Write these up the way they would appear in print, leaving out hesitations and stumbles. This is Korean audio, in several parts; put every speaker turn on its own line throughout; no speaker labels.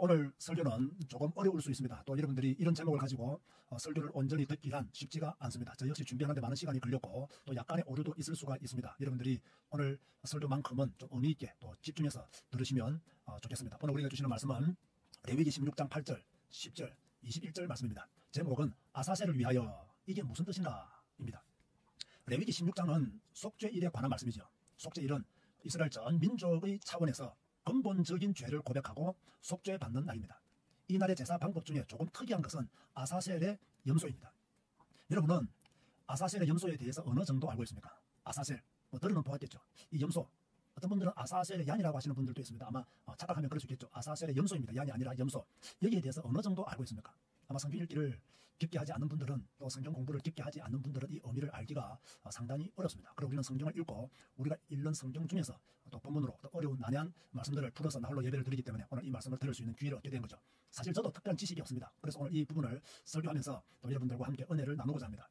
오늘 설교는 조금 어려울 수 있습니다. 또 여러분들이 이런 제목을 가지고 설교를 온전히 듣기란 쉽지가 않습니다. 저 역시 준비하는데 많은 시간이 걸렸고 또 약간의 오류도 있을 수가 있습니다. 여러분들이 오늘 설교만큼은 좀 의미 있게 또 집중해서 들으시면 좋겠습니다. 오늘 우리가 주시는 말씀은 레위기 16장 8절, 10절, 21절 말씀입니다. 제목은 아사셀을 위하여. 이게 무슨 뜻인가 입니다. 레위기 16장은 속죄일에 관한 말씀이죠. 속죄일은 이스라엘 전 민족의 차원에서 근본적인 죄를 고백하고 속죄받는 날입니다. 이 날의 제사 방법 중에 조금 특이한 것은 아사셀의 염소입니다. 여러분은 아사셀의 염소에 대해서 어느 정도 알고 있습니까? 아사셀, 들어는 보았겠죠. 이 염소, 어떤 분들은 아사셀의 양이라고 하시는 분들도 있습니다. 아마 착각하면 그럴 수 있겠죠. 아사셀의 염소입니다. 양이 아니라 염소. 여기에 대해서 어느 정도 알고 있습니까? 아마 성경 읽기를 깊게 하지 않는 분들은, 또 성경 공부를 깊게 하지 않는 분들은 이 의미를 알기가 상당히 어렵습니다. 그리고 우리는 성경을 읽고 우리가 읽는 성경 중에서 또 본문으로 또 어려운 난해한 말씀들을 풀어서 나홀로 예배를 드리기 때문에 오늘 이 말씀을 들을 수 있는 기회를 얻게 된 거죠. 사실 저도 특별한 지식이 없습니다. 그래서 오늘 이 부분을 설교하면서 또 여러분들과 함께 은혜를 나누고자 합니다.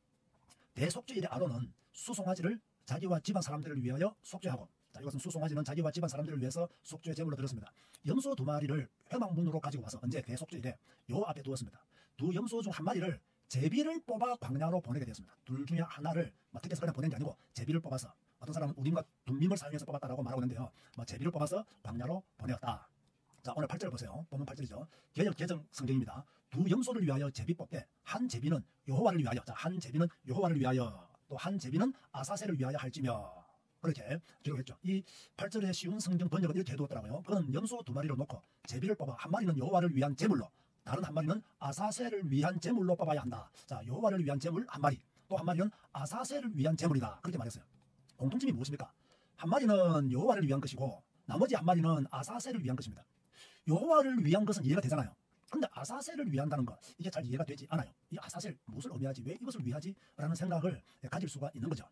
대속죄일의 아론은 수송아지를 자기와 집안 사람들을 위하여 속죄하고, 이것은 수송아지는 자기와 집안 사람들을 위해서 속죄 제물로 드렸습니다. 염소 2마리를 회막문으로 가지고 와서 언제 대속죄일에 요 앞에 두었습니다. 두 염소 중 한 마리를 제비를 뽑아 광야로 보내게 되었습니다. 둘 중에 하나를 택해서 그냥 보낸 게 아니고 제비를 뽑아서, 어떤 사람은 우림과 둠밈을 사용해서 뽑았다라고 말하고 있는데요. 제비를 뽑아서 광야로 보내었다. 자, 오늘 8절 보세요. 본문 8절이죠. 개역 개정 성경입니다. 두 염소를 위하여 제비 뽑되 한 제비는 여호와를 위하여, 한 제비는 여호와를 위하여, 또 한 제비는 아사셀을 위하여 할지며, 그렇게 기록했죠. 이 8절의 쉬운 성경 번역은 이렇게 해두었더라고요. 그는 염소 2마리를 놓고 제비를 뽑아 한 마리는 여호와를 위한 제물로, 다른 한 마리는 아사셀을 위한 제물로 뽑아야 한다. 자, 여호와를 위한 제물 한 마리, 또 한 마리는 아사셀을 위한 제물이다. 그렇게 말했어요. 공통점이 무엇입니까? 한 마리는 여호와를 위한 것이고 나머지 한 마리는 아사셀을 위한 것입니다. 여호와를 위한 것은 이해가 되잖아요. 그런데 아사셀을 위한다는 것, 이게 잘 이해가 되지 않아요. 이 아사셀 무엇을 의미하지? 왜 이것을 위하지? 라는 생각을 가질 수가 있는 거죠.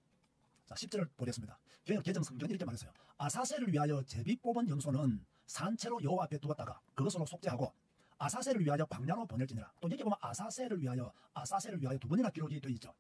자, 10절을 보겠습니다. 개정 성경이 이렇게 말했어요. 아사셀을 위하여 제비 뽑은 염소는 산채로 여호와 앞에 두었다가 그것으로 속죄하고 아사셀을 위하여 광야로 보낼지니라. 또 여기 보면 아사셀을 위하여 두 번이나 기록이 되어 있죠.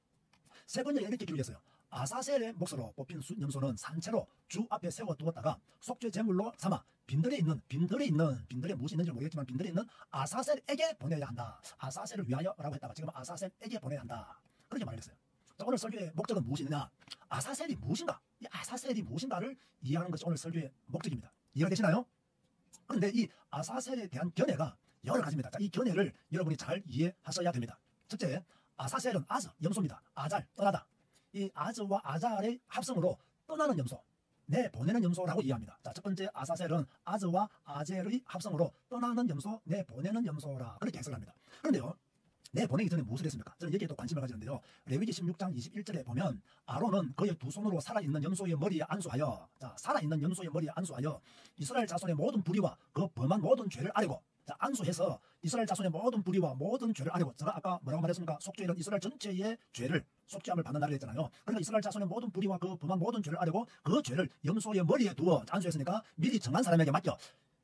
세 번째 이렇게 기록했어요. 아사셀의 몫으로 뽑힌 염소는 산채로 주 앞에 세워두었다가 속죄 제물로 삼아 빈들에 무엇이 있는지 모르겠지만 빈들에 있는 아사셀에게 보내야 한다. 아사셀을 위하여라고 했다가 지금 아사셀에게 보내야 한다. 그렇게 말했어요. 자, 오늘 설교의 목적은 무엇이냐? 아사셀이 무엇인가? 이 아사셀이 무엇인가를 이해하는 것이 오늘 설교의 목적입니다. 이해가 되시나요? 그런데 이 아사셀에 대한 견해가 여러 가지입니다. 자, 이 견해를 여러분이 잘 이해하셔야 됩니다. 첫째, 아사셀은 아즈, 염소입니다. 아잘, 떠나다. 이 아즈와 아잘의 합성으로 떠나는 염소, 내보내는 염소라고 이해합니다. 자, 첫 번째 아사셀은 아즈와 아젤의 합성으로 떠나는 염소, 내보내는 염소라, 그렇게 해석합니다. 그런데요, 내보내기 전에 무엇을 했습니까? 저는 여기에 또 관심을 가지는데요. 레위기 16장 21절에 보면 아론은 그의 두 손으로 살아있는 염소의 머리에 안수하여, 자, 살아있는 염소의 머리에 안수하여 이스라엘 자손의 모든 불의와 그 범한 모든 죄를 아뢰고, 자, 안수해서 이스라엘 자손의 모든 불의와 모든 죄를 아뢰고, 제가 아까 뭐라고 말했습니까? 속죄일은 이스라엘 전체의 죄를 속죄함을 받는 날이 했잖아요. 그러니까 이스라엘 자손의 모든 불의와 그 범한 모든 죄를 아뢰고 그 죄를 염소의 머리에 두어 안수했으니까 미리 정한 사람에게 맡겨.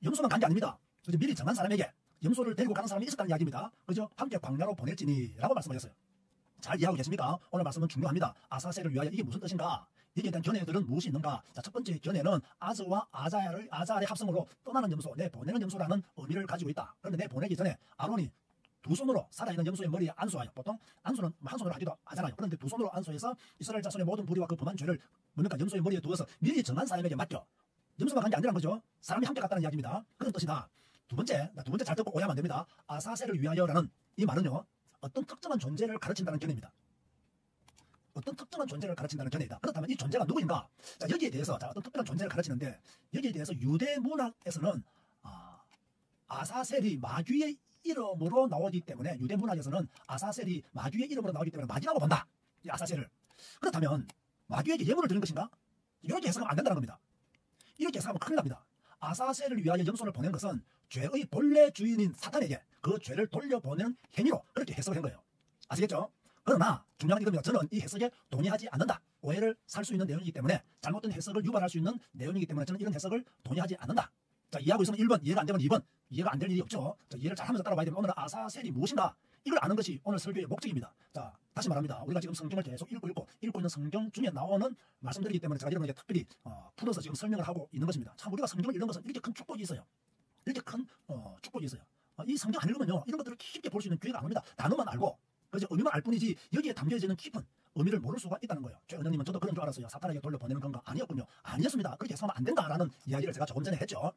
염소만 간 게 아닙니다. 그죠? 미리 정한 사람에게 염소를 데리고 가는 사람이 있었다는 이야기입니다. 그죠? 함께 광야로 보낼지니 라고 말씀하셨어요. 잘 이해하고 계십니까? 오늘 말씀은 중요합니다. 아사셀을 위하여, 이게 무슨 뜻인가? 여기에 대한 견해들은 무엇이 있는가? 자, 첫 번째 견해는 아즈와 아잘의 합성으로 떠나는 염소, 내보내는 염소라는 의미를 가지고 있다. 그런데 내보내기 전에 아론이 두 손으로 살아있는 염소의 머리에 안수하여, 보통 안수는 한 손으로 하기도 하잖아요. 그런데 두 손으로 안수해서 이스라엘 자손의 모든 불의와 그 범한 죄를 뭡니까? 염소의 머리에 두어서 미리 정한 사람에게 맡겨. 염소만 간 게 아니란 거죠. 사람이 함께 갔다는 이야기입니다. 그런 뜻이다. 두 번째 잘 듣고 오해하면 안 됩니다. 아사셀을 위하여라는 이 말은요, 어떤 특정한 존재를 가르친다는 견해입니다. 어떤 특정한 존재를 가르친다는 견해이다. 그렇다면 이 존재가 누구인가? 자, 여기에 대해서, 자, 어떤 특별한 존재를 가르치는데, 여기에 대해서 유대 문학에서는 아사셀이 마귀의 이름으로 나오기 때문에, 유대 문학에서는 아사셀이 마귀의 이름으로 나오기 때문에 마귀라고 본다. 이 아사셀을. 그렇다면 마귀에게 예물을 드린 것인가? 이렇게 해석하면 안 된다는 겁니다. 이렇게 해석하면 큰일 납니다. 아사셀을 위하여 염소를 보낸 것은 죄의 본래 주인인 사탄에게 그 죄를 돌려보내는 행위로 그렇게 해석을 한 거예요. 아시겠죠? 그러나 중요한 이겁니다. 저는 이 해석에 동의하지 않는다. 오해를 살 수 있는 내용이기 때문에, 잘못된 해석을 유발할 수 있는 내용이기 때문에 저는 이런 해석을 동의하지 않는다. 자, 이해하고 있으면 1번, 이해가 안 되면 2번, 이해가 안 될 일이 없죠. 자, 이해를 잘하면서 따라와야 되면 오늘은 아사셀이 무엇인가? 이걸 아는 것이 오늘 설교의 목적입니다. 자, 다시 말합니다. 우리가 지금 성경을 계속 읽고 있는 성경 중에 나오는 말씀들이기 때문에 제가 여러분에게 특별히 풀어서 지금 설명을 하고 있는 것입니다. 참 우리가 성경을 읽는 것은 이렇게 큰 축복이 있어요. 이렇게 큰 축복이 있어요. 이 성경 안 읽으면요 이런 것들을 깊게 볼 수 있는 기회가 안 옵니다. 단어만 알고 그저 의미만 알 뿐이지 여기에 담겨지는 깊은 의미를 모를 수가 있다는 거예요. 최은영님은 저도 그런 줄 알았어요. 사탄에게 돌려보내는 건가? 아니었군요. 아니었습니다. 그렇게 해서는 안 된다라는 이야기를 제가 조금 전에 했죠.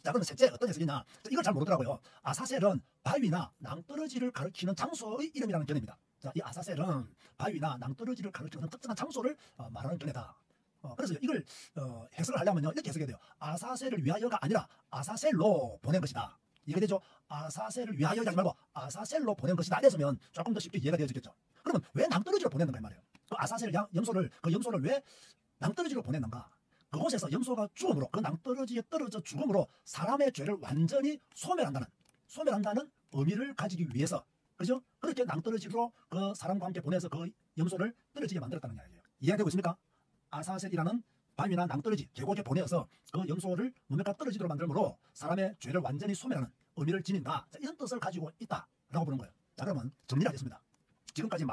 자, 그러면 셋째 어떤 해석이냐? 이걸 잘 모르더라고요. 아사셀은 바위나 낭떠러지를 가리키는 장소의 이름이라는 견해입니다. 자, 이 아사셀은 바위나 낭떠러지를 가리키는 특정한 장소를 말하는 견해다. 그래서 이걸 해석을 하려면요 이렇게 해석해야 돼요. 아사셀을 위하여가 아니라 아사셀로 보낸 것이다. 이해가 되죠? 아사셀을 위하여 하지 말고 아사셀로 보낸 것이다. 이랬으면 조금 더 쉽게 이해가 되어지겠죠. 그러면 왜 낭떠러지로 보냈는가 이 말이에요. 그 아사셀 염소를 왜 낭떠러지로 보냈는가? 그곳에서 염소가 죽음으로 그 낭떠러지에 떨어져 죽음으로 사람의 죄를 완전히 소멸한다는 의미를 가지기 위해서 그죠? 그렇게 낭떠러지로 그 사람과 함께 보내서 그 염소를 떨어지게 만들었다는 이야기예요. 이해되고 있습니까? 아사셀이라는 밤이나 낭떠러지 계곡에 보내어서 그 염소를 무명과 떨어지도록 만들므로 사람의 죄를 완전히 소멸하는 의미를 지닌다. 자, 이런 뜻을 가지고 있다라고 보는 거예요. 자, 그러면 정리를 하겠습니다. 지금까지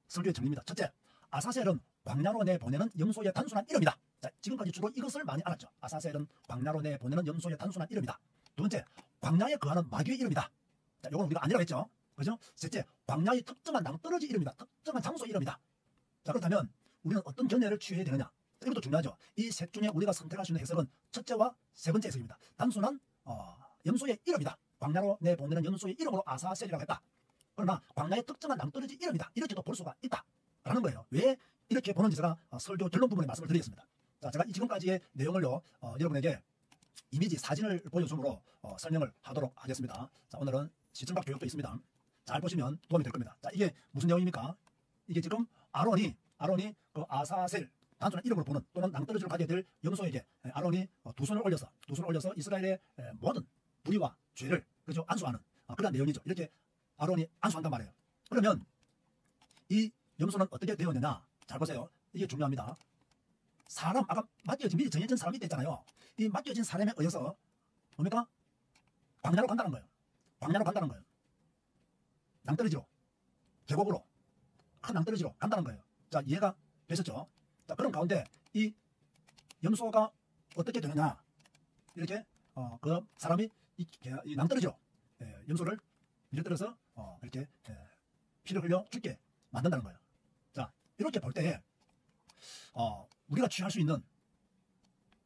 설교의 정리입니다. 첫째, 아사셀은 광야로 내보내는 염소의 단순한 이름이다. 자, 지금까지 주로 이것을 많이 알았죠. 아사셀은 광야로 내보내는 염소의 단순한 이름이다. 두 번째, 광야에 거하는 마귀의 이름이다. 자, 요건 우리가 아니라고 했죠. 그죠? 셋째, 광야의 특정한 낭떠러지 이름이다. 특정한 장소 이름이다. 자, 그렇다면 우리는 어떤 견해를 취해야 되느냐? 이것도 중요하죠. 이 셋 중에 우리가 선택할 수 있는 해석은 첫째와 세 번째 해석입니다. 단순한 염소의 이름이다. 광야로 내보내는 염소의 이름으로 아사셀이라고 했다. 그러나 광야의 특정한 낭떠러지 이름이다. 이렇게도 볼 수가 있다라는 거예요. 왜 이렇게 보는지 제가 설교 결론 부분에 말씀을 드리겠습니다. 자, 제가 지금까지의 내용을요 여러분에게 이미지 사진을 보여줌으로 설명을 하도록 하겠습니다. 자, 오늘은 시청각 교육도 있습니다. 잘 보시면 도움이 될 겁니다. 자, 이게 무슨 내용입니까? 이게 지금 아론이 그 아사셀 단순한 이름으로 보는 또는 낭떠러지를 가게 될 염소에게 아론이 두 손을 올려서 이스라엘의 모든 불의와 죄를 그죠 안수하는 그런 내용이죠. 이렇게 아론이 안수한단 말이에요. 그러면 이 염소는 어떻게 되었느냐? 잘 보세요. 이게 중요합니다. 사람 아까 맡겨진 미리 정해진 사람이 있잖아요. 이 맡겨진 사람에 의해서 뭡니까? 광야로 간다는 거예요. 낭떠러지로 계곡으로 큰 낭떠러지로 간다는 거예요. 자, 이해가 되셨죠? 자, 그런 가운데 이 염소가 어떻게 되느냐? 이렇게 그 사람이 이 낭떠러지로 염소를 밀어들어서 이렇게 피를 흘려 죽게 만든다는 거예요. 자, 이렇게 볼 때 우리가 취할 수 있는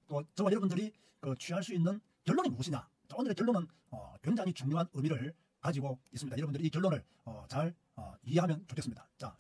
또 저와 여러분들이 취할 수 있는 결론이 무엇이냐? 자, 오늘의 결론은 굉장히 중요한 의미를 가지고 있습니다. 여러분들이 이 결론을 잘 이해하면 좋겠습니다. 자,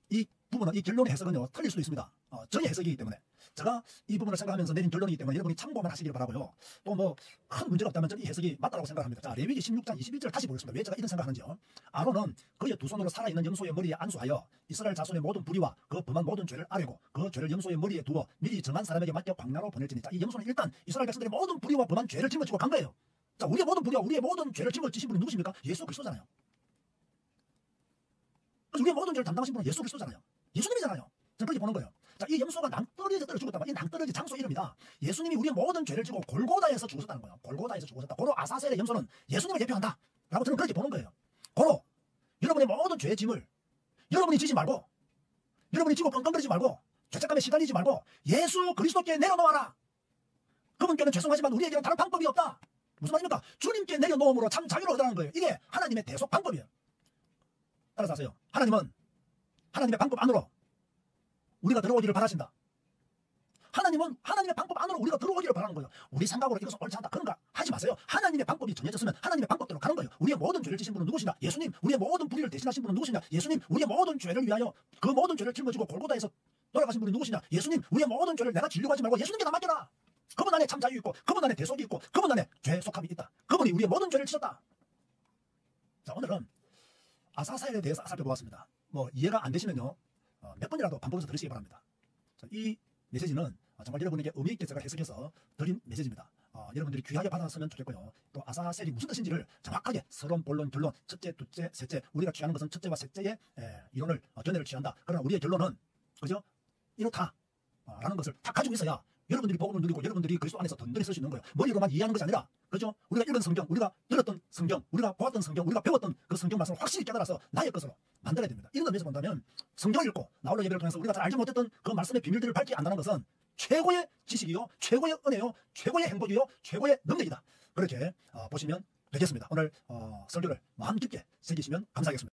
이 부분은 이 결론의 해석은요 틀릴 수도 있습니다. 저의 해석이기 때문에 제가 이 부분을 생각하면서 내린 결론이기 때문에 여러분이 참고만 하시길 바라고요. 또 뭐 큰 문제가 없다면 저는 이 해석이 맞다고 생각합니다. 자, 레위기 16장 21절 다시 보겠습니다. 왜 제가 이런 생각하는지요. 아론은 그의 두 손으로 살아있는 염소의 머리에 안수하여 이스라엘 자손의 모든 불의와 그 범한 모든 죄를 아뢰고 그 죄를 염소의 머리에 두어 미리 정한 사람에게 맡겨 광야로 보낼지니. 자, 이 염소는 일단 이스라엘 백성들의 모든 불의와 범한 죄를 짊어지고 간 거예요. 자, 우리의 모든 불의와 우리의 모든 죄를 짊어지신 분이 누구십니까? 예수 그리스도잖아요. 그래서 우리의 모든 죄를 담당하신 분은 예수 그리스도잖아요. 예수님이잖아요. 저는 그렇게 보는 거예요. 자, 이 염소가 낭떠러지에 떨어 죽었다. 이 낭떠러지 장소 이름이다. 예수님이 우리의 모든 죄를 지고 골고다에서 죽으셨다는 거예요. 골고다에서 죽으셨다. 고로 아사셀의 염소는 예수님을 대표한다. 라고 저는 그렇게 보는 거예요. 고로 여러분의 모든 죄의 짐을 여러분이 지지 말고, 여러분이 지고 끙끙거리지 말고, 죄책감에 시달리지 말고 예수 그리스도께 내려놓아라. 그분께는 죄송하지만 우리에게는 다른 방법이 없다. 무슨 말입니까? 주님께 내려놓음으로 참 자유를 얻으라는 거예요. 이게 하나님의 대속 방법이에요. 따라서 하세요. 하나님은 하나님의 방법 안으로 우리가 들어오기를 바라신다. 하나님은 하나님의 방법 안으로 우리가 들어오기를 바라는 거예요. 우리 생각으로 이것은 옳지 않다. 그런 거 하지 마세요. 하나님의 방법이 정해졌으면 하나님의 방법대로 가는 거예요. 우리의 모든 죄를 지신 분은 누구시냐? 예수님. 우리의 모든 불의를 대신하신 분은 누구시냐? 예수님. 우리의 모든 죄를 위하여 그 모든 죄를 짊어지고 골고다에서 돌아가신 분이 누구시냐? 예수님. 우리의 모든 죄를 내가 지려고 하지 말고 예수님께 다 맡겨라. 그분 안에 참 자유 있고, 그분 안에 대속이 있고, 그분 안에 죄 속함이 있다. 그분이 우리의 모든 죄를 지셨다. 자, 오늘은 아사셀에 대해서 살펴보았습니다. 뭐 이해가 안 되시면요 몇 번이라도 반복해서 들으시기 바랍니다. 자, 이 메시지는 정말 여러분에게 의미 있게 제가 해석해서 드린 메시지입니다. 여러분들이 귀하게 받았으면 좋겠고요. 또 아사셀이 무슨 뜻인지를 정확하게 서론, 본론, 결론, 첫째, 둘째, 셋째, 우리가 취하는 것은 첫째와 셋째의 이론을 견해를 취한다. 그러나 우리의 결론은 그죠? 이렇다 라는 것을 다 가지고 있어야 여러분들이 복음을 누리고 여러분들이 그리스도 안에서 든든히 설 수 있는 거예요. 머리로만 이해하는 것이 아니라, 그죠? 우리가 읽은 성경, 우리가 들었던 성경, 우리가 보았던 성경, 우리가 배웠던 그 성경 말씀을 확실히 깨달아서 나의 것으로 만들어야 됩니다. 이런 의미에서 본다면 성경을 읽고 나홀로 예배를 통해서 우리가 잘 알지 못했던 그 말씀의 비밀들을 밝히 안다는 것은 최고의 지식이요, 최고의 은혜요, 최고의 행복이요, 최고의 능력이다. 그렇게 보시면 뵙겠습니다. 오늘 설교를 마음 깊게 새기시면 감사하겠습니다.